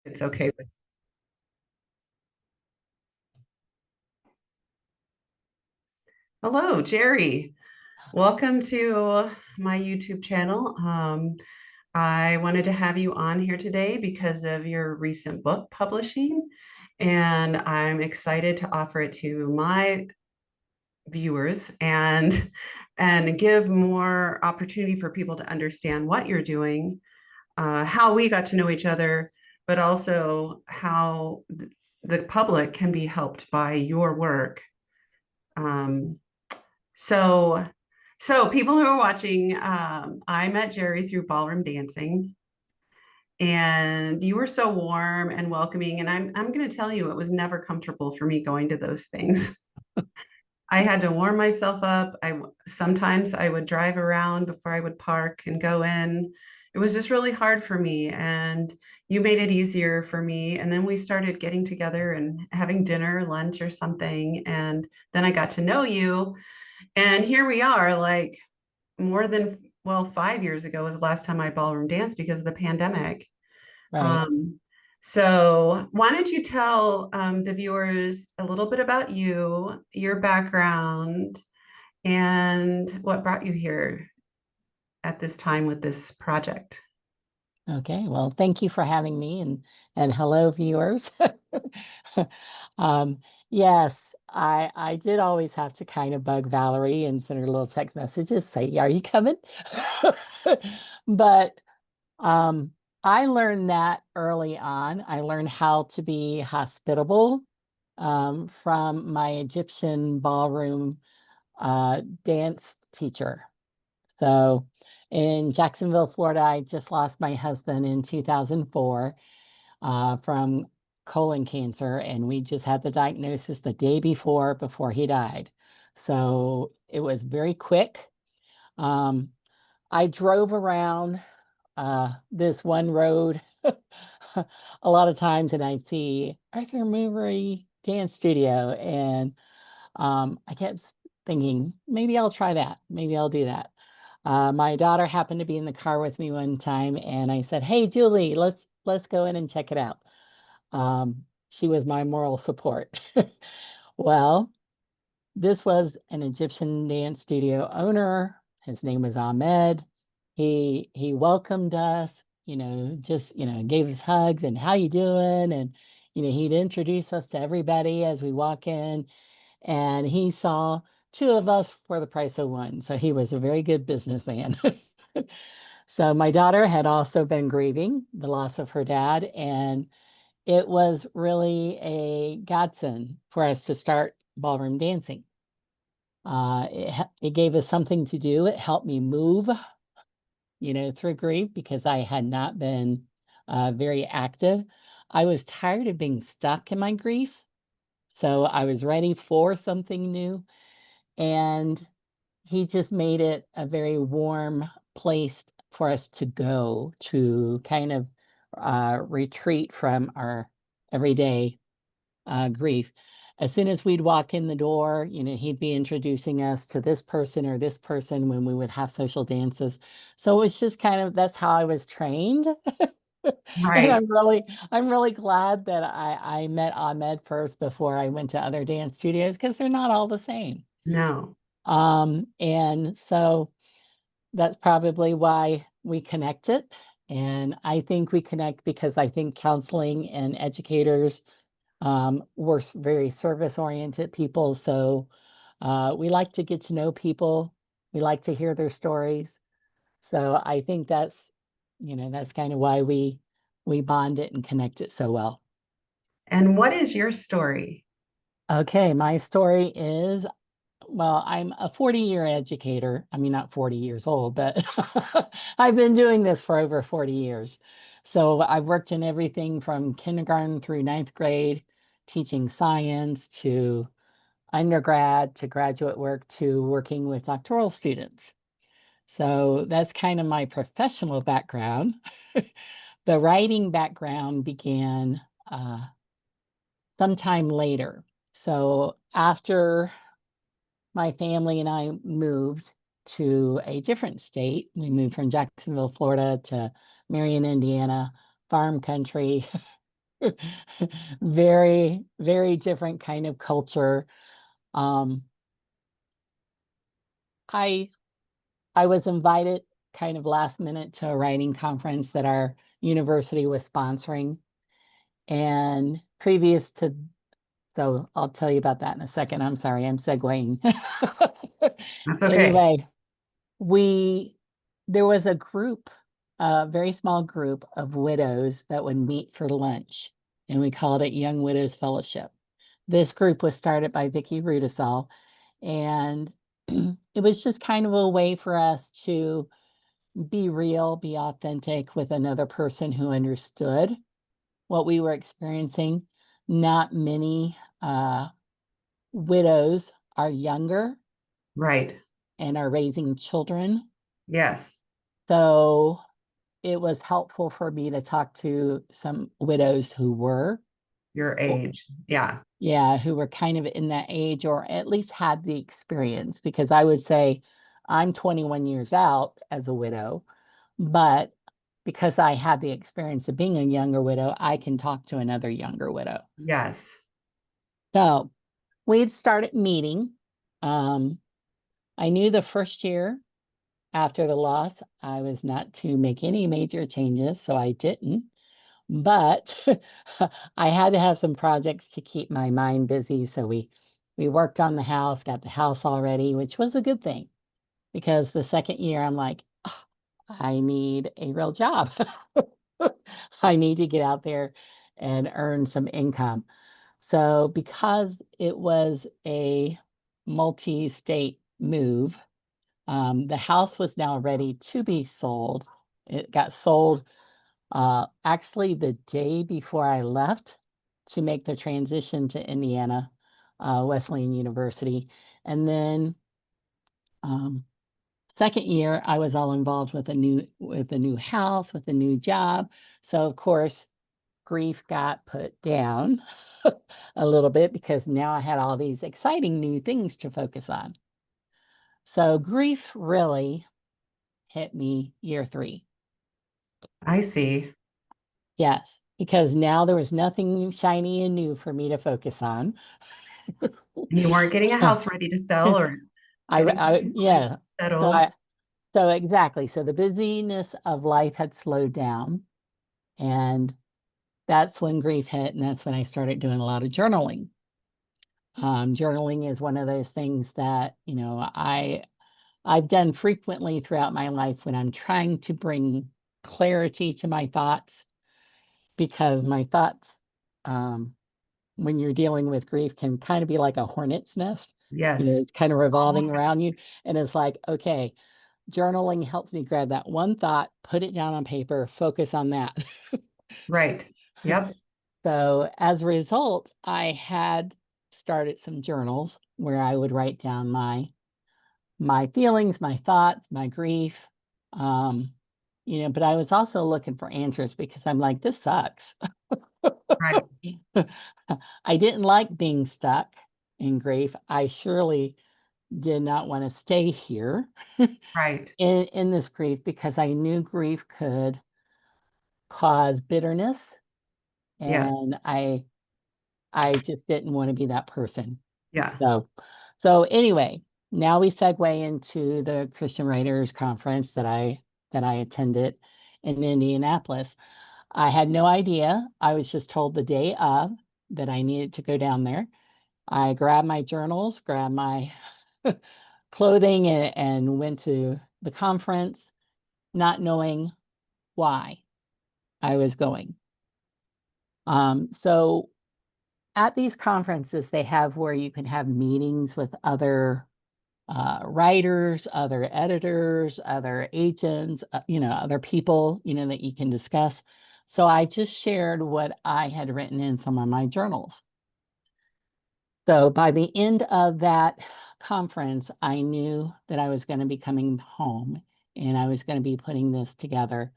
It's okay with. Hello, Jerry. Welcome to my YouTube channel. I wanted to have you on here today because of your recent book publishing, and I'm excited to offer it to my viewers and give more opportunity for people to understand what you're doing, how we got to know each other, but also how the public can be helped by your work. Um, So, so people who are watching, I met Jerry through ballroom dancing, and you were so warm and welcoming. And I'm going to tell you, it was never comfortable for me going to those things. I had to warm myself up. Sometimes I would drive around before I would park and go in. It was just really hard for me, and you made it easier for me. And then we started getting together and having dinner, lunch, or something. And then I got to know you. And here we are, like more than, well, 5 years ago was the last time I ballroom danced because of the pandemic. Right. Um, so why don't you tell the viewers a little bit about you, your background, and what brought you here at this time with this project? Okay. Well, thank you for having me and hello viewers. Um, yes, I did always have to kind of bug Valerie and send her little text messages, say, "Are you coming?" But um I learned that early on. I learned how to be hospitable from my Egyptian ballroom dance teacher. So in Jacksonville, Florida, I just lost my husband in 2004 from colon cancer, and we just had the diagnosis the day before he died. So it was very quick. Um, I drove around this one road a lot of times, and I'd see Arthur Murray Dance Studio, and I kept thinking, maybe I'll try that. Maybe I'll do that. My daughter happened to be in the car with me one time, and I said, "Hey, Julie, let's go in and check it out." She was my moral support. Well, this was an Egyptian dance studio owner. His name was Ahmed. He welcomed us, just gave us hugs and how you doing, and he'd introduce us to everybody as we walk in, and he saw two of us for the price of one. So he was a very good businessman. So my daughter had also been grieving the loss of her dad, and it was really a godsend for us to start ballroom dancing. It gave us something to do. It helped me move, through grief because I had not been very active. I was tired of being stuck in my grief, so I was ready for something new. And he just made it a very warm place for us to go to kind of retreat from our everyday grief. As soon as we'd walk in the door, he'd be introducing us to this person or this person when we would have social dances. So it was just kind of that's how I was trained. And Right. I'm really glad that I met Ahmed first before I went to other dance studios because they're not all the same. No. And so that's probably why we connected. And I think we connect because I think counseling and educators we're very service oriented people. So we like to get to know people. We like to hear their stories. So I think that's kind of why we bond it and connect it so well. And what is your story? Okay, my story is, well, I'm a 40-year educator. I mean, not 40 years old, but I've been doing this for over 40 years. So I've worked in everything from kindergarten through ninth grade, teaching science to undergrad to graduate work to working with doctoral students. So that's kind of my professional background. The writing background began sometime later. So after my family and I moved to a different state. We moved from Jacksonville, Florida to Marion, Indiana, farm country. Very, very different kind of culture. Um, I I was invited kind of last minute to a writing conference that our university was sponsoring. And previous to, so I'll tell you about that in a second. I'm sorry, I'm segueing. That's okay. Anyway, we, there was a group, a very small group of widows that would meet for lunch, and we called it Young Widows Fellowship. This group was started by Vicki Rudisell, and it was just kind of a way for us to be real, be authentic with another person who understood what we were experiencing. Not many widows are younger Right. and are raising children. Yes. So it was helpful for me to talk to some widows who were, Your o- age. Yeah. yeah, who were kind of in that age or at least had the experience. Because I would say I'm 21 years out as a widow, but because I had the experience of being a younger widow, I can talk to another younger widow. Yes. So we'd started meeting. Um, I knew the first year after the loss, I was not to make any major changes, so I didn't. But I had to have some projects to keep my mind busy. So we worked on the house, got the house all ready, which was a good thing because the second year I'm like, "Ah, I need a real job. I need to get out there and earn some income." So because it was a multi-state move, the house was now ready to be sold. It got sold actually the day before I left to make the transition to Indiana, Wesleyan University. And then um, second year, I was all involved with a new house, with a new job. So of course, grief got put down a little bit because now I had all these exciting new things to focus on. So grief really hit me year three. I see. Yes, because now there was nothing shiny and new for me to focus on. And you weren't getting a house ready to sell or getting life Yeah. So settled. so exactly. So the busyness of life had slowed down, and that's when grief hit, and that's when I started doing a lot of journaling. Journaling is one of those things that, I've done frequently throughout my life when I'm trying to bring clarity to my thoughts, because my thoughts, um, when you're dealing with grief, can kind of be like a hornet's nest. Yes. It's kind of Oh, revolving around you. And it's like, okay, journaling helps me grab that one thought, put it down on paper, focus on that. right. Yep. So as a result, I had started some journals where I would write down my feelings, my thoughts, my grief. Um, but I was also looking for answers because I'm like, this sucks. Right. I didn't like being stuck in grief. I surely did not want to stay here Right. in this grief because I knew grief could cause bitterness, Yes. and I just didn't want to be that person. Yeah. So so anyway, now we segue into the Christian Writers Conference that I attended in Indianapolis. I had no idea. I was just told the day of that I needed to go down there. I grabbed my journals, grabbed my clothing, and went to the conference, not knowing why I was going. So at these conferences, they have where you can have meetings with other writers, other editors, other agents, other people, that you can discuss. So I just shared what I had written in some of my journals. So by the end of that conference, I knew that I was going to be coming home and I was going to be putting this together,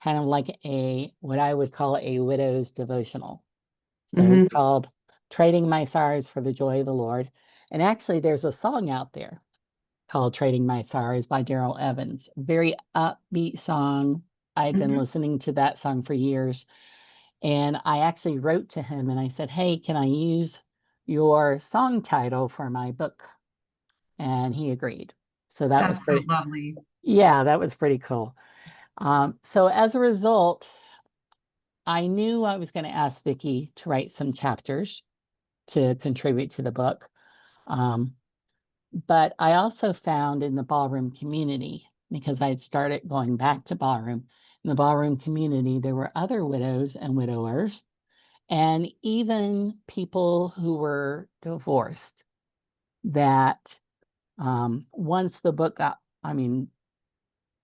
kind of like what I would call a widow's devotional. So it's Hmm. called Trading My Sorrows for the Joy of the Lord. And actually, there's a song out there called Trading My Sorrows by Daryl Evans. Very upbeat song. I've been Hmm. listening to that song for years. And I actually wrote to him and I said, "Hey, can I use your song title for my book?" And he agreed. So that was That's so pretty, lovely. yeah, that was pretty cool. So as a result, I knew I was going to ask Vicky to write some chapters to contribute to the book. Um, but I also found in the ballroom community, because I had started going back to ballroom, in the ballroom community, there were other widows and widowers, and even people who were divorced that once the book got, I mean,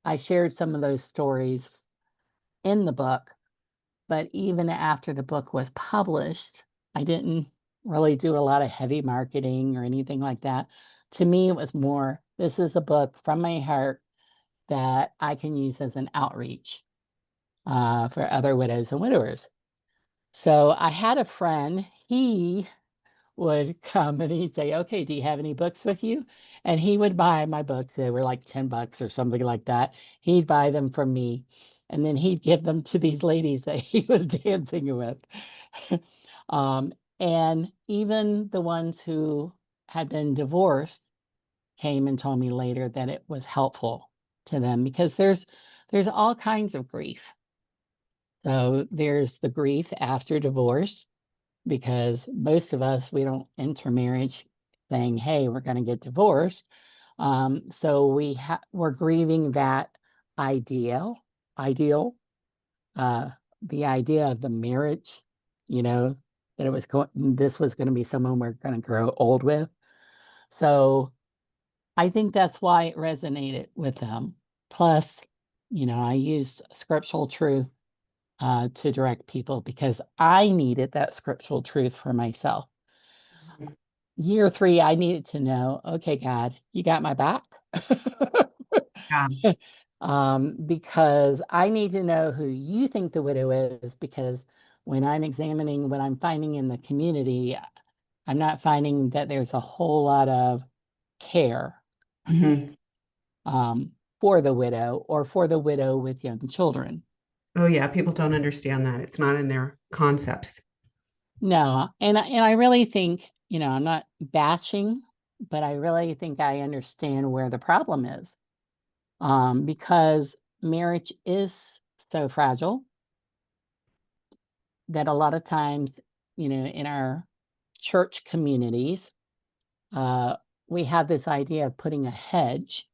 I shared some of those stories in the book, but even after the book was published, I didn't really do a lot of heavy marketing or anything like that. To me, it was more, this is a book from my heart that I can use as an outreach for other widows and widowers. So I had a friend, he would come and he'd say, "Okay, do you have any books with you?" And he would buy my books. They were like $10 or something like that. He'd buy them from me, and then he'd give them to these ladies that he was dancing with. um, and even the ones who had been divorced came and told me later that it was helpful to them because there's all kinds of grief. So there's the grief after divorce because most of us we don't enter marriage saying, "Hey, we're going to get divorced." So we're grieving that ideal, ideal, uh, the idea of the marriage, you know, that it was going, this was going to be someone we're going to grow old with. So I think that's why it resonated with them. Plus, I used scriptural truth to direct people because I needed that scriptural truth for myself. Year three, I needed to know, okay, God, you got my back. Yeah. Because I need to know who you think the widow is, because when I'm examining what I'm finding in the community, I'm not finding that there's a whole lot of care Hmm. um, for the widow or for the widow with young children. Oh, yeah. People don't understand that. It's not in their concepts. No, and I really think, I'm not bashing, but I really think I understand where the problem is. Because marriage is so fragile that a lot of times, in our church communities, uh, we have this idea of putting a hedge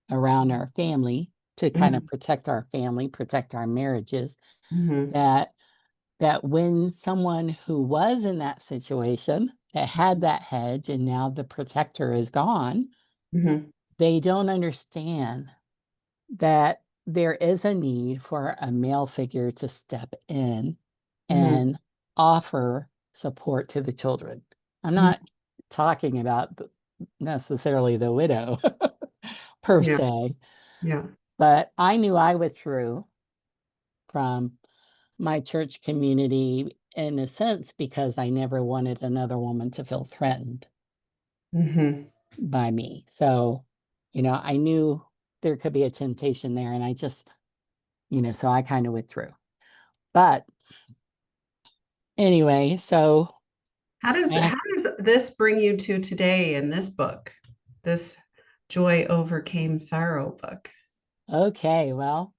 around our family to kind of Hmm. protect our family, protect our marriages, Hmm. that when someone who was in that situation that had that hedge and now the protector is gone, Hmm. they don't understand that there is a need for a male figure to step in Hmm. and offer support to the children. I'm not Hmm. talking about necessarily the widow per Yeah. se, Yeah. but I knew I withdrew from my church community in a sense because I never wanted another woman to feel threatened Hmm. by me. So, I knew there could be a temptation there, and I just, so I kind of withdrew. But anyway, so I, How does this bring you to today in this book, this Joy Overcame Sorrow book? okay, well,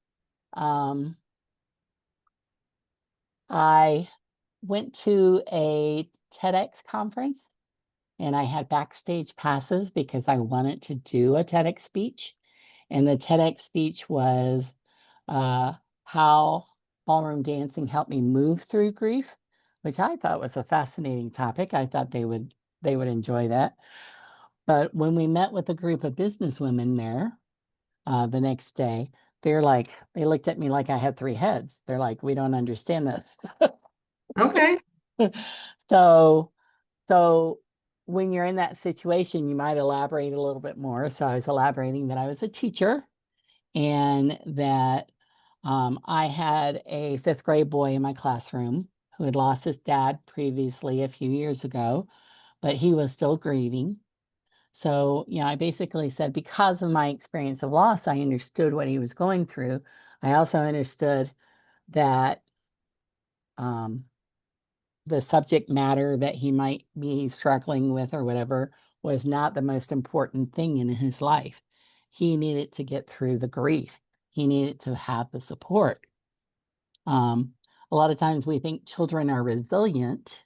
um, I went to a TEDx conference and I had backstage passes because I wanted to do a TEDx speech. And the TEDx speech was uh, how ballroom dancing helped me move through grief, which I thought was a fascinating topic. I thought they would enjoy that. But when we met with a group of businesswomen there the next day, they looked at me like I had three heads. They're like, "We don't understand this." Okay. So, so when you're in that situation, you might elaborate a little bit more. So I was elaborating that I was a teacher and that I had a fifth grade boy in my classroom who had lost his dad previously a few years ago, but he was still grieving. So, I basically said because of my experience of loss, I understood what he was going through. I also understood that um, the subject matter that he might be struggling with or whatever was not the most important thing in his life. He needed to get through the grief. He needed to have the support. Um, a lot of times we think children are resilient,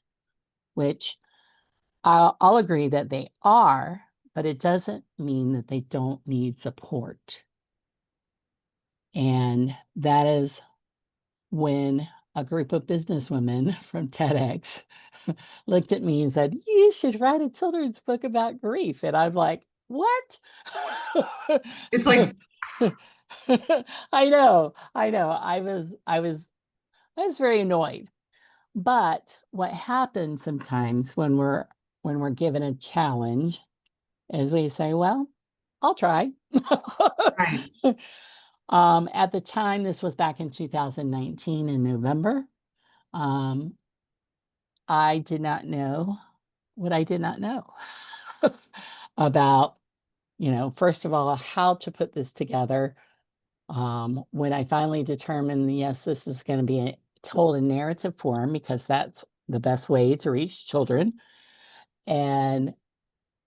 which I'll agree that they are, but it doesn't mean that they don't need support. And that is when a group of businesswomen from TEDx looked at me and said, "You should write a children's book about grief." And I'm like, "What?" It's like, I know. I was very annoyed. But what happens sometimes when we're given a challenge is we say, "Well, I'll try." right. At the time, this was back in 2019 in November. Um, I did not know what I did not know about, first of all, how to put this together. When I finally determined, yes, this is going to be told in narrative form because that's the best way to reach children, and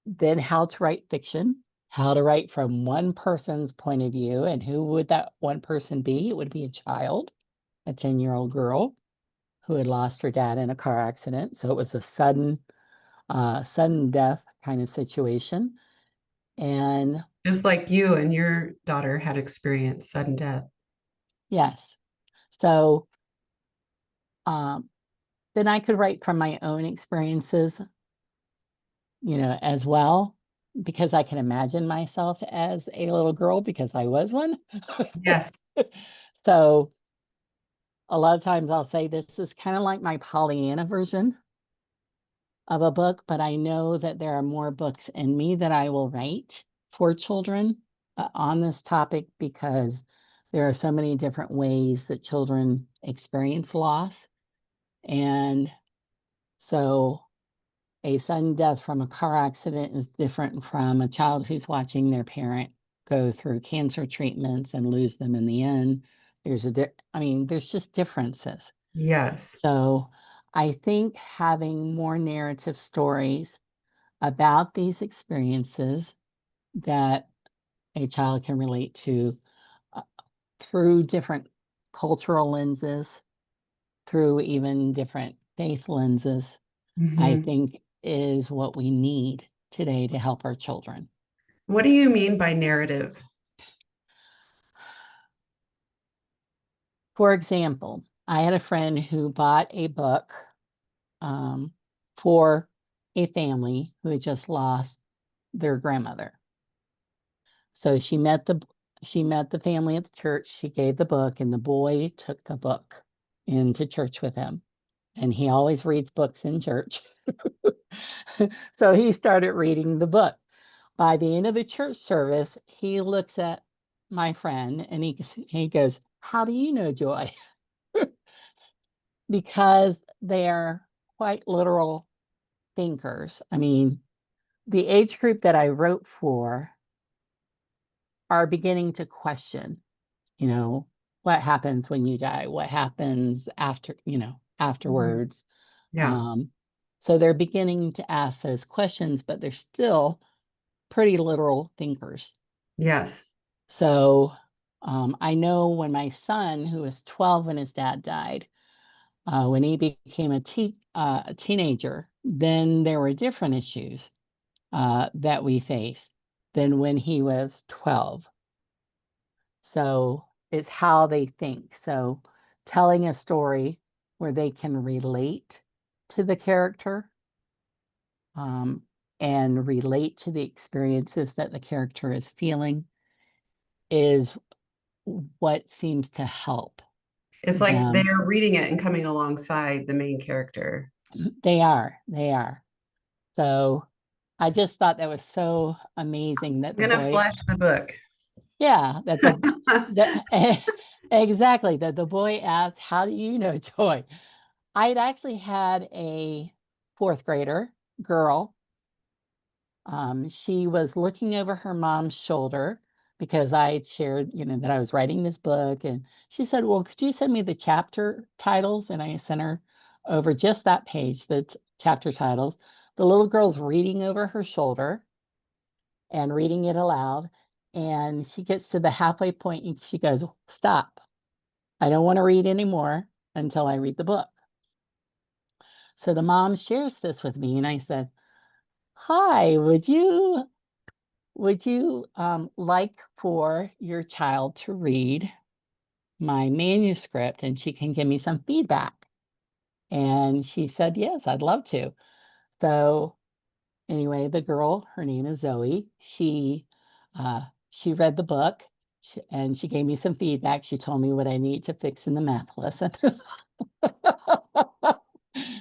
then how to write fiction, how to write from one person's point of view, and who would that one person be? It would be a child, a 10-year-old girl who had lost her dad in a car accident. So it was a sudden death kind of situation. And Just like you and your daughter had experienced sudden death. yes, so um, then I could write from my own experiences, as well, because I can imagine myself as a little girl because I was one. Yes. So a lot of times I'll say this is kind of like my Pollyanna version of a book, but I know that there are more books in me that I will write for children on this topic because there are so many different ways that children experience loss. And so a sudden death from a car accident is different from a child who's watching their parent go through cancer treatments and lose them in the end. There's just differences. Yes. So I think having more narrative stories about these experiences that a child can relate to uh, through different cultural lenses, through even different faith lenses, I Hmm. think is what we need today to help our children. What do you mean by narrative? For example, I had a friend who bought a book um, for a family who had just lost their grandmother. So she met the family at the church. She gave the book, and the boy took the book into church with him. And he always reads books in church. So he started reading the book. By the end of the church service, he looks at my friend and he goes, "How do you know Joy?" Because they're quite literal thinkers. I mean, the age group that I wrote for are beginning to question, you know, what happens when you die? What happens after, Mhm. afterwards? Yeah. Um, so they're beginning to ask those questions, but they're still pretty literal thinkers. Yes. So I know when my son, who was 12 when his dad died, when he became a teenager, then there were different issues that we faced than when he was 12. So it's how they think. So telling a story where they can relate to the character um, and relate to the experiences that the character is feeling is what seems to help It's like them. they're reading it and coming alongside the main character. They are. So I just thought that was so amazing that I'm the gonna boy, flash the book. yeah, that exactly that the boy asked, "How do you know Joy?" I'd actually had a fourth grader girl. She was looking over her mom's shoulder because I had shared, that I was writing this book. And she said, well, could you send me the chapter titles? And I sent her over just that page, the chapter titles. The little girl's reading over her shoulder and reading it aloud. And she gets to the halfway point and she goes, stop. I don't want to read anymore until I read the book. So the mom shares this with me, and I said, hi, would you like for your child to read my manuscript and she can give me some feedback? And she said, yes, I'd love to. So anyway, the girl, her name is Zoe, she read the book and she gave me some feedback. She told me what I need to fix in the math lesson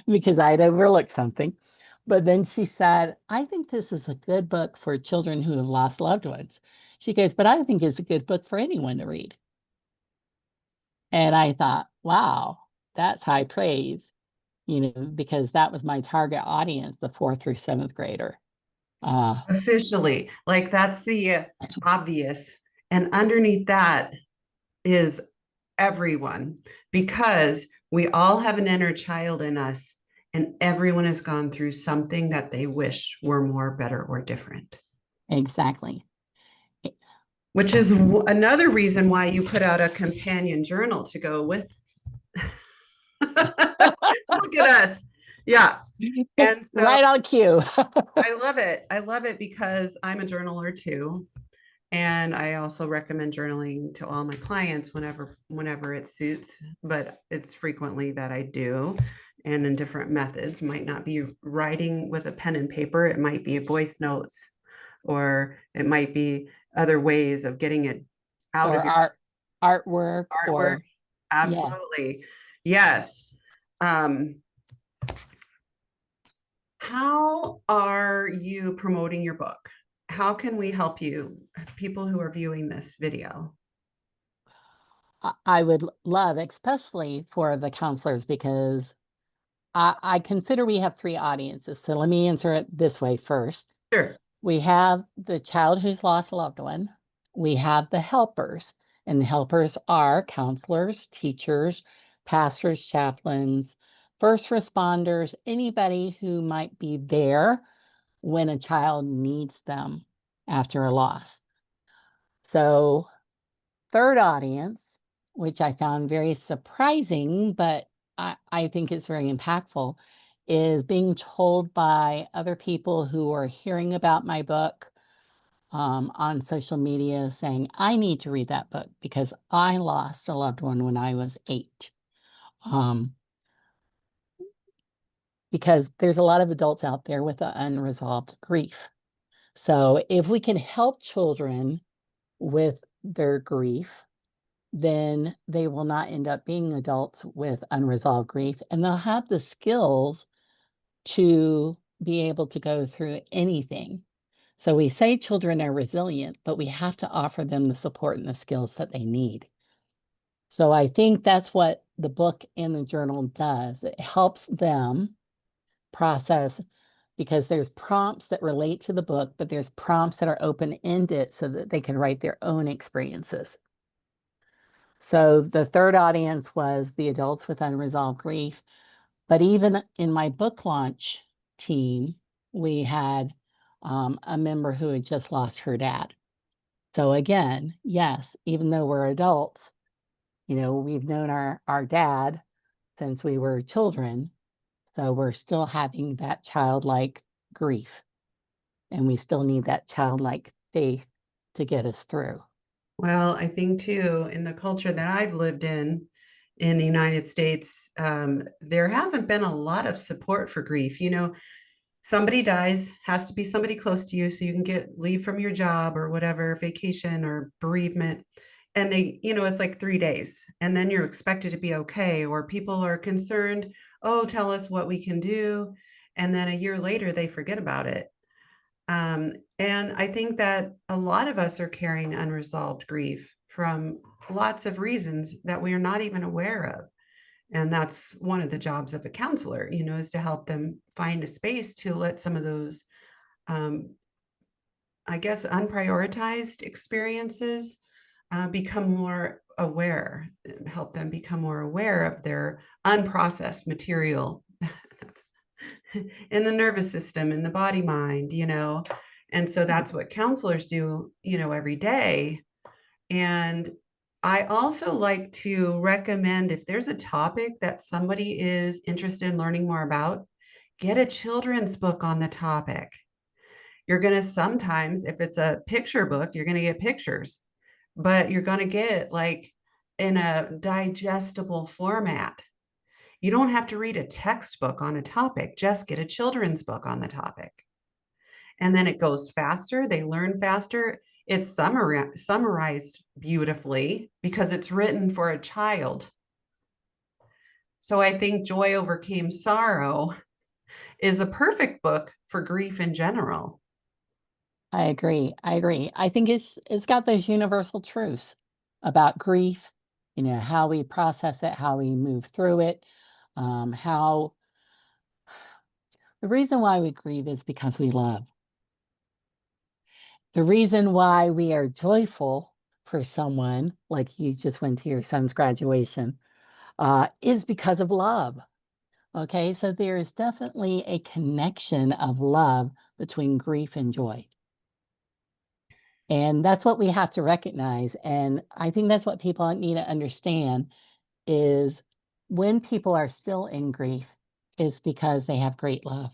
because I'd overlooked something. But then she said, I think this is a good book for children who have lost loved ones. She goes, but I think it's a good book for anyone to read. And I thought, wow, that's high praise, because that was my target audience, the fourth through seventh grader. Uh, Officially, like that's the obvious. And underneath that is everyone, because we all have an inner child in us, and everyone has gone through something that they wish were more, better, or different. exactly. Which is another reason why you put out a companion journal to go with. Look at us. Yeah. And so Right on cue. I love it. I love it because I'm a journaler too. And I also recommend journaling to all my clients whenever it suits, but it's frequently that I do, and in different methods. Might not be writing with a pen and paper, it might be voice notes, or it might be other ways of getting it out of Or your artwork, artwork. or yeah. Absolutely. Yes. Um, how are you promoting your book? How can we help you, people who are viewing this video? I would love, especially for the counselors, because I consider we have three audiences. So let me answer it this way first. Sure. We have the child who's lost a loved one. We have the helpers, and the helpers are counselors, teachers, pastors, chaplains, first responders, anybody who might be there when a child needs them after a loss. So, third audience, which I found very surprising, but I think it's very impactful, is being told by other people who are hearing about my book on social media saying, I need to read that book because I lost a loved one when I was 8. Um, because there's a lot of adults out there with unresolved grief. So if we can help children with their grief, then they will not end up being adults with unresolved grief, and they'll have the skills to be able to go through anything. So we say children are resilient, but we have to offer them the support and the skills that they need. So I think that's what the book and the journal does. It helps them process, because there's prompts that relate to the book, but there's prompts that are open-ended so that they can write their own experiences. So the third audience was the adults with unresolved grief. But even in my book launch team, we had a member who had just lost her dad. So again, yes, even though we're adults, we've known our dad since we were children. So we're still having that childlike grief, and we still need that childlike faith to get us through. Well, I think too, in the culture that I've lived in the United States, there hasn't been a lot of support for grief. Somebody dies, has to be somebody close to you so you can get leave from your job or whatever, vacation or bereavement. And it's like 3 days, and then you're expected to be okay, or people are concerned, oh, tell us what we can do. And then a year later, they forget about it. And I think that a lot of us are carrying unresolved grief from lots of reasons that we are not even aware of. And that's one of the jobs of a counselor, is to help them find a space to let some of those um, I guess, unprioritized experiences become more aware, help them become more aware of their unprocessed material in the nervous system, in the body mind. And so that's what counselors do, every day. And I also like to recommend if there's a topic that somebody is interested in learning more about, get a children's book on the topic. You're going to sometimes, if it's a picture book, you're going to get pictures, but you're going to get like in a digestible format. You don't have to read a textbook on a topic, just get a children's book on the topic. And then it goes faster, they learn faster. It's summarized beautifully because it's written for a child. So I think Joy Overcame Sorrow is a perfect book for grief in general. I agree. I agree. I think it's got those universal truths about grief, how we process it, how we move through it, how the reason why we grieve is because we love. The reason why we are joyful for someone, like you just went to your son's graduation, is because of love. Okay, so there is definitely a connection of love between grief and joy. And that's what we have to recognize. And I think that's what people need to understand is when people are still in grief, it's because they have great love.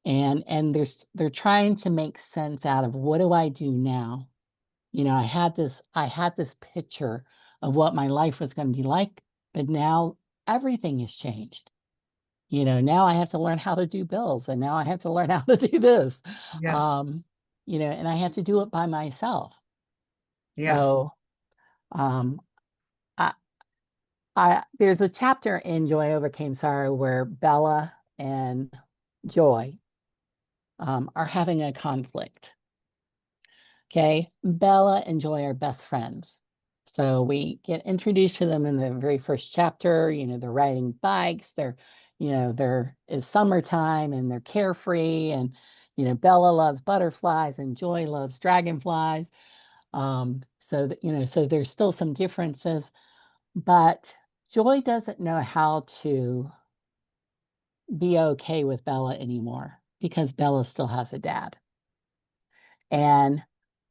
And they're trying to make sense out of what do I do now? I had this picture of what my life was going to be like, but now everything has changed. Now I have to learn how to do bills and now I have to learn how to do this. Yes, Um, and I have to do it by myself. yes. So um I there's a chapter in Joy Overcame Sorrow where Bella and Joy are having a conflict. Okay. Bella and Joy are best friends. So we get introduced to them in the very first chapter. They're riding bikes. There is summertime and they're carefree. And, Bella loves butterflies and Joy loves dragonflies. So there's still some differences, but Joy doesn't know how to be okay with Bella anymore because Bella still has a dad. And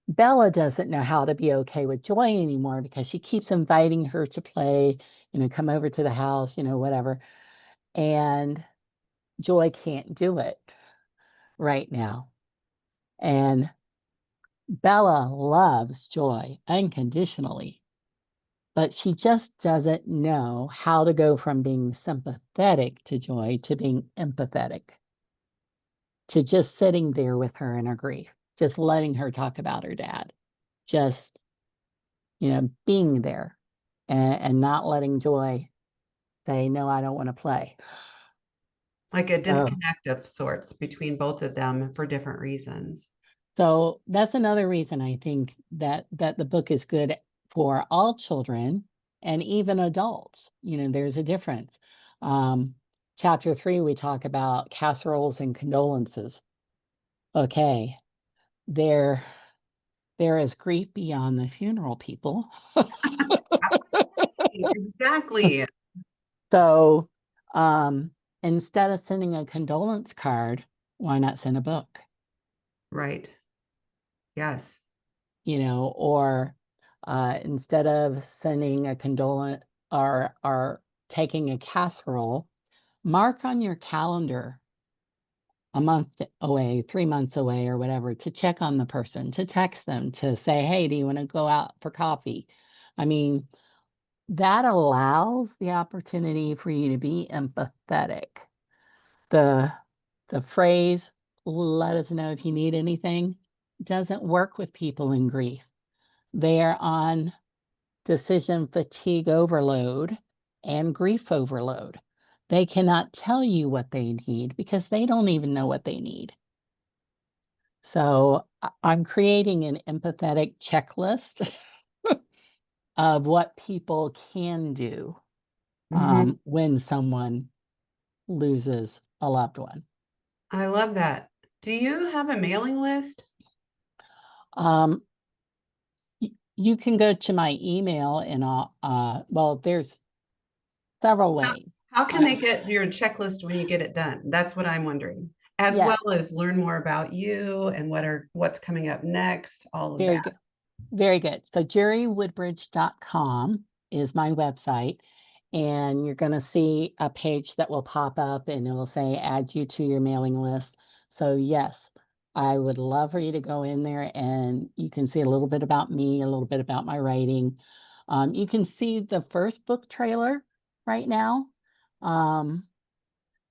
Bella doesn't know how to be okay with Joy anymore because she keeps inviting her to play, come over to the house, whatever. And Joy can't do it right now. And Bella loves Joy unconditionally, but she just doesn't know how to go from being sympathetic to Joy to being empathetic, to just sitting there with her in her grief, just letting her talk about her dad, just, being there and not letting Joy say, no, I don't want to play. Like a So, disconnect of sorts between both of them for different reasons. so that's another reason I think that the book is good for all children and even adults. There's a difference. Um, Chapter 3, we talk about casseroles and condolences. Okay, there there is grief beyond the funeral, people. Exactly. So, instead of sending a condolence card, why not send a book? Right. Yes. Or instead of sending a condolence or taking a casserole, mark on your calendar a month away, 3 months away, or whatever, to check on the person, to text them, to say, hey, do you want to go out for coffee? I mean, that allows the opportunity for you to be empathetic. The the phrase, let us know if you need anything, doesn't work with people in grief. They are on decision fatigue overload and grief overload. They cannot tell you what they need because they don't even know what they need. So I'm creating an empathetic checklist of what people can do Hmm. when someone loses a loved one. I love that. Do you have a mailing list? Um, you can go to my email and well, there's several How, ways. how can I, they get your checklist when you get it done? That's what I'm wondering. As well yes, as learn more about you and what's coming up next, all of very that. good. Very good. So jerrywoodbridge.com is my website, and you're going to see a page that will pop up and it will say add you to your mailing list. So, yes, I would love for you to go in there and you can see a little bit about me, a little bit about my writing. You can see the first book trailer right now, um,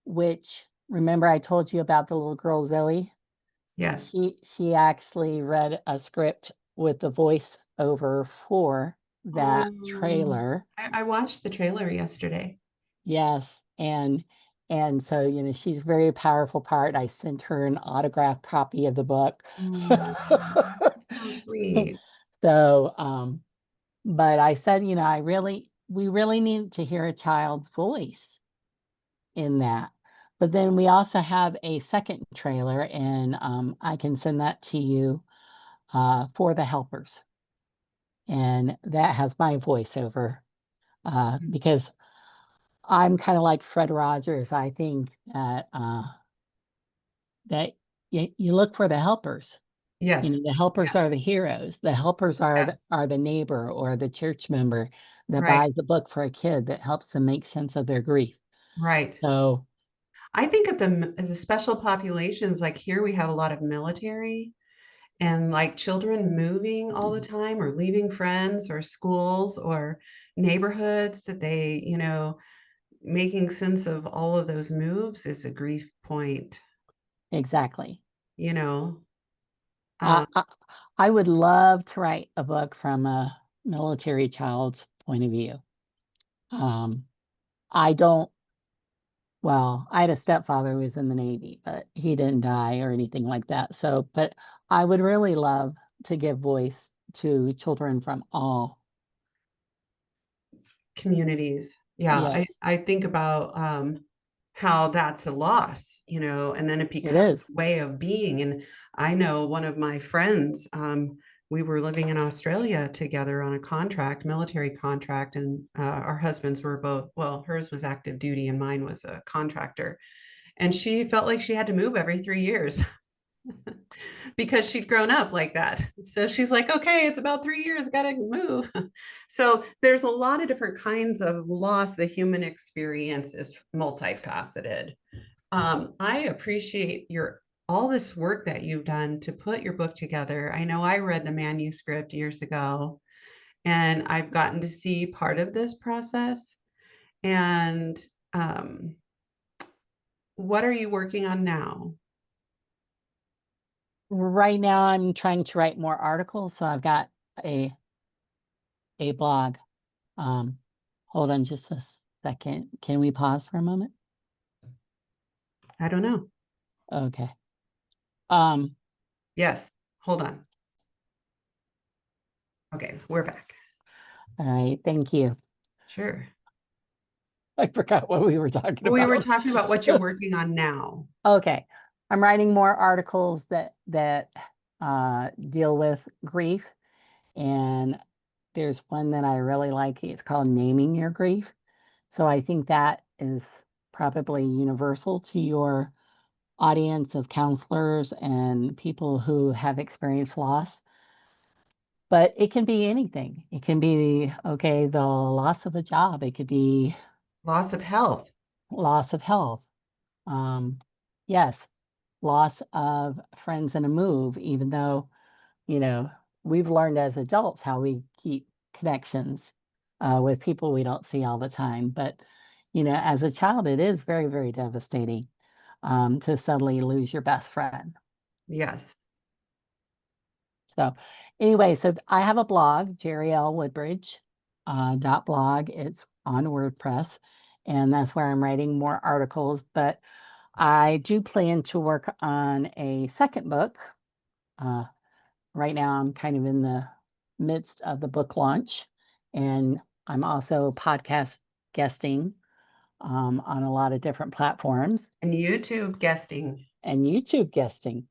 which remember I told you about the little girl Zoe? Yes. She actually read a script with the voice over for that Oh, trailer. I watched the trailer yesterday. Yes, and so, she's a very powerful part. I sent her an autographed copy of the book. Oh, so sweet. So, but I said, we really need to hear a child's voice in that. But then we also have a second trailer, and I can send that to you for the helpers. And that has my voiceover because I'm kind of like Fred Rogers. I think that you look for the helpers. Yes. The helpers Yeah. are the heroes. The helpers are Yes. are the neighbor or the church member that Right. buys a book for a kid that helps them make sense of their grief. Right. So I think of them as the special populations. Like here, we have a lot of military and like children moving all the time or leaving friends or schools or neighborhoods that making sense of all of those moves is a grief point, exactly. you know. Uh, Um, I, I would love to write a book from a military child's point of view. Um, I don't Well, I had a stepfather who was in the Navy, but he didn't die or anything like that. So, but I would really love to give voice to children from all. communities. Yeah, Yes, I think about how that's a loss, and then it it becomes is. a way of being. And I know one of my friends, we were living in Australia together on a contract, military contract, and our husbands were both, well, hers was active duty and mine was a contractor. And she felt like she had to move every 3 years because she'd grown up like that. So she's like, okay, it's about 3 years, gotta move. So there's a lot of different kinds of loss. The human experience is multifaceted. I appreciate your all this work that you've done to put your book together. I know I read the manuscript years ago, and I've gotten to see part of this process. And um, what are you working on now? Right now, I'm trying to write more articles, so I've got a a blog. Um, Hold on just a second. Can we pause for a moment? I don't know. Okay. Um, Yes, hold on. Okay, we're back. all right. Thank you. Sure. I forgot what we were talking Well, we were about. talking about what you're working on now. Okay. I'm writing more articles that deal with grief, and there's one that I really like. It's called Naming Your Grief. So I think that is probably universal to your audience of counselors and people who have experienced loss. But it can be anything. It can be, okay, the loss of a job. It could be Loss of health. loss of health. Um, yes, loss of friends in a move, even though, you know, we've learned as adults how we keep connections with people we don't see all the time. But, as a child, it is very, very devastating to suddenly lose your best friend. Yes. So, anyway, so I have a blog, Jerry L. Woodbridge .blog. It's on WordPress, and that's where I'm writing more articles. But I do plan to work on a second book. Uh, right now, I'm kind of in the midst of the book launch, and I'm also podcast guesting on a lot of different platforms And YouTube guesting. and YouTube guesting.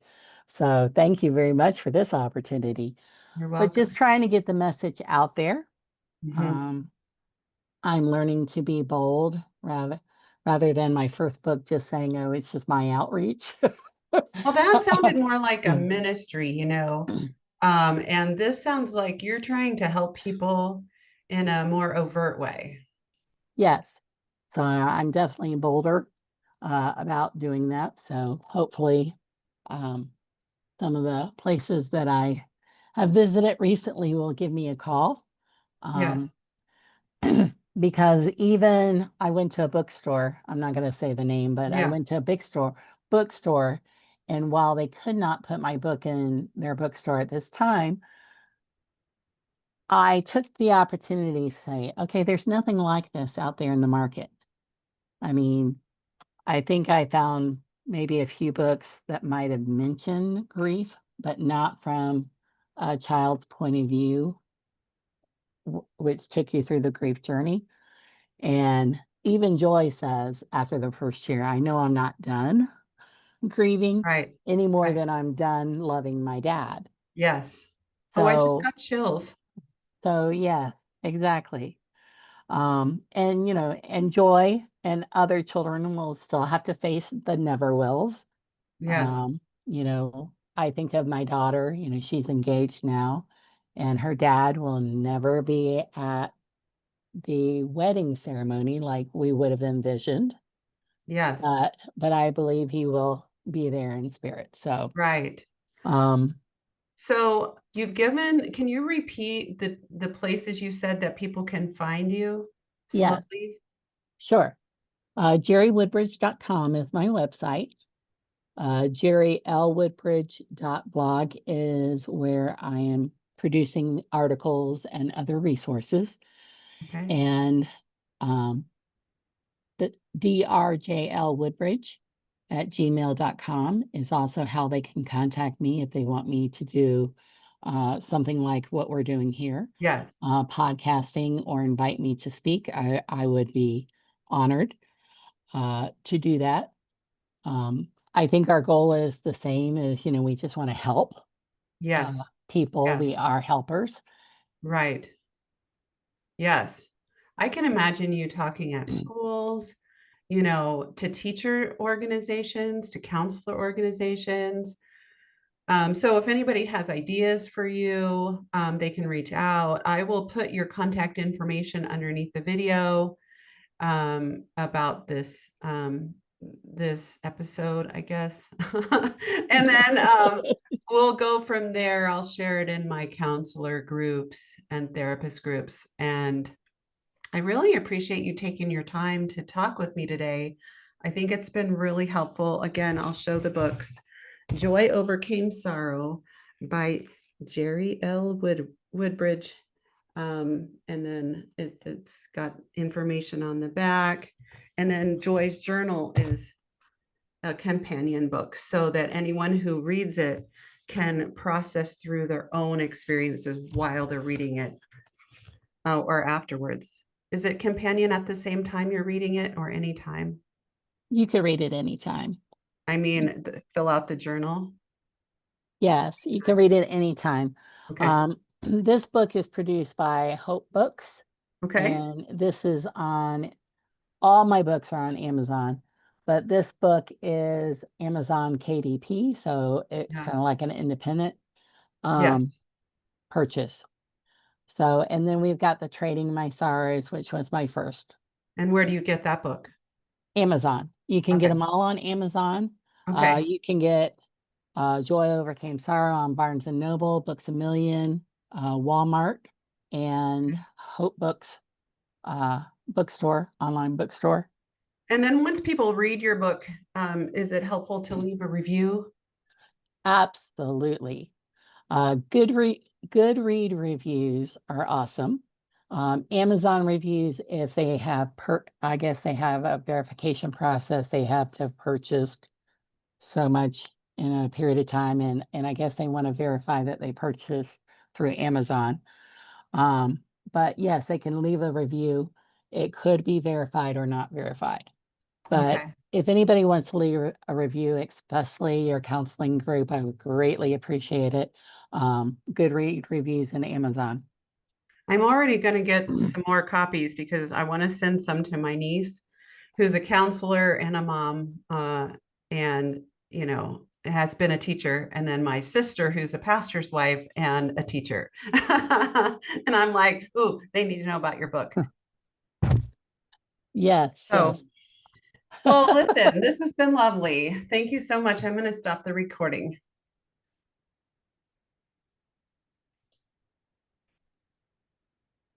So thank you very much for this opportunity. You're But just welcome. trying to get the message out there. Hmm. Um, I'm learning to be bold rather than my first book just saying, "Oh, it's just my outreach." Well, that sounded more like a ministry, you know. And this sounds like you're trying to help people in a more overt way. Yes. So I'm definitely bolder about doing that. So hopefully, um, some of the places that I have visited recently will give me a call. Um, Yes. because even I went to a bookstore, I'm not going to say the name, but I Yeah. went to a bookstore, and while they could not put my book in their bookstore at this time, I took the opportunity to say, okay, there's nothing like this out there in the market. I mean, I think I found maybe a few books that might have mentioned grief, but not from a child's point of view, which took you through the grief journey. And even Joy says after the first year, I know I'm not done grieving Right. any more Right. than I'm done loving my dad. Yes. Oh, I just So, got chills. so yeah, exactly. And and Joy and other children will still have to face the never wills. Yes. I think of my daughter, she's engaged now, and her dad will never be at the wedding ceremony like we would have envisioned. Yes. But I believe he will be there in spirit. So, Right. um, So can you repeat the places you said that people can find you yeah, slowly? sure. JerryWoodbridge.com is my website. JerryLWoodbridge.blog is where I am producing articles and other resources. Okay. And um, the drjlwoodbridge at gmail.com is also how they can contact me if they want me to do something like what we're doing here, Yes. podcasting, or invite me to speak. I would be honored to do that. I think our goal is the same as, we just want to help uh, Yes. people. We Yes. are helpers. Right. Yes. I can imagine you talking at schools, to teacher organizations, to counselor organizations. So if anybody has ideas for you, they can reach out. I will put your contact information underneath the video about this episode, I guess. And then we'll go from there. I'll share it in my counselor groups and therapist groups. And I really appreciate you taking your time to talk with me today. I think it's been really helpful. Again, I'll show the books. Joy Overcame Sorrow by Jerry L. Woodbridge. And then it's got information on the back. And then Joy's journal is a companion book so that anyone who reads it can process through their own experiences while they're reading it, or afterwards. Is it companion at the same time you're reading it or anytime? You can read it anytime. I mean, fill out the journal. Yes, you can read it anytime. Okay. This book is produced by Hope Books, Okay. and this is on all my books are on Amazon, but this book is Amazon KDP, so it's kind of Yes. like an independent um, Yes. purchase. So, and then we've got the Trading My Sorrows, which was my first. And where do you get that book? Amazon. You can get Okay. them all on Amazon. Okay. You can get Joy Overcame Sorrow on Barnes and Noble, Books a Million, Walmart, and Hope Books bookstore, online bookstore. And then once people read your book, is it helpful to leave a review? Absolutely. Good read reviews are awesome. Amazon reviews, if they have I guess they have a verification process. They have to have purchased so much in a period of time, and I guess they want to verify that they purchased through Amazon. Um, but yes, they can leave a review. It could be verified or not verified. But Okay. if anybody wants to leave a review, especially your counseling group, I would greatly appreciate it. Good read reviews in Amazon. I'm already going to get some more copies because I want to send some to my niece, who's a counselor and a mom, and has been a teacher, and then my sister, who's a pastor's wife and a teacher. And I'm like, ooh, they need to know about your book. Yes, So, yes. well, listen, this has been lovely. Thank you so much. I'm going to stop the recording.